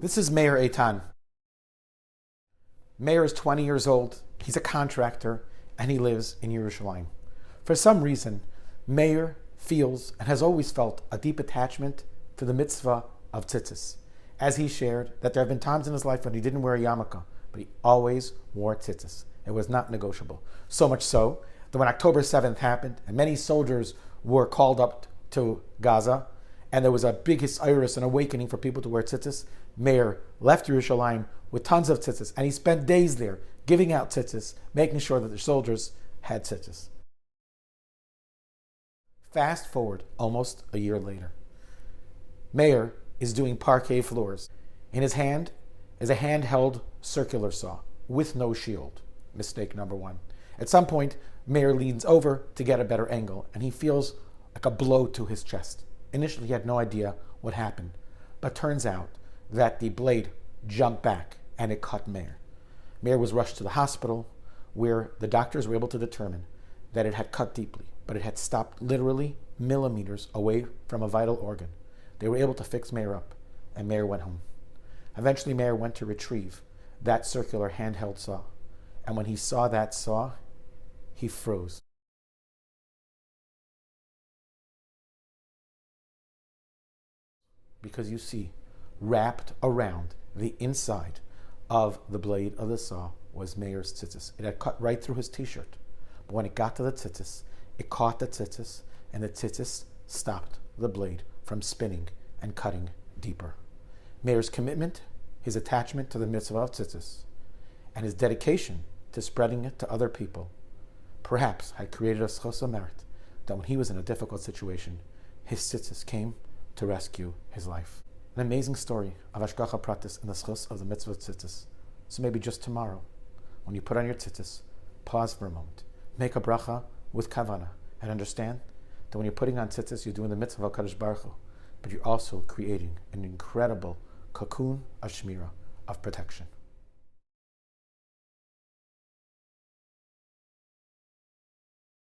This is Meir Eitan. Meir is 20 years old. He's a contractor and he lives in Yerushalayim. For some reason, Meir feels and has always felt a deep attachment to the mitzvah of tzitzis. As he shared, that there have been times in his life when he didn't wear a yarmulke, but he always wore tzitzis. It was not negotiable. So much so that when October 7th happened and many soldiers were called up to Gaza and there was a big hisayrus and awakening for people to wear tzitzis, Meir left Yerushalayim with tons of tzitzis, and he spent days there giving out tzitzis, making sure that the soldiers had tzitzis. Fast forward almost a year later. Meir is doing parquet floors. In his hand is a handheld circular saw with no shield. Mistake number one. At some point, Meir leans over to get a better angle, and he feels like a blow to his chest. Initially, he had no idea what happened, but turns out that the blade jumped back and it cut Meir. Meir was rushed to the hospital, where the doctors were able to determine that it had cut deeply, but it had stopped literally millimeters away from a vital organ. They were able to fix Meir up, and Meir went home. Eventually, Meir went to retrieve that circular handheld saw, and when he saw that saw, he froze. Because you see, wrapped around the inside of the blade of the saw was Meir's tzitzis. It had cut right through his t-shirt. But when it got to the tzitzis, it caught the tzitzis, and the tzitzis stopped the blade from spinning and cutting deeper. Meir's commitment, his attachment to the mitzvah of tzitzis, and his dedication to spreading it to other people, perhaps had created a schos of merit that when he was in a difficult situation, his tzitzis came to rescue his life. An amazing story of Hashgacha Pratis and the schos of the mitzvah of tzitzis. So maybe just tomorrow, when you put on your tzitzis, pause for a moment, make a bracha with kavana, and understand that when you're putting on tzitzis, you're doing the mitzvah of HaKadosh Baruch Hu, but you're also creating an incredible cocoon of shmirah, of protection.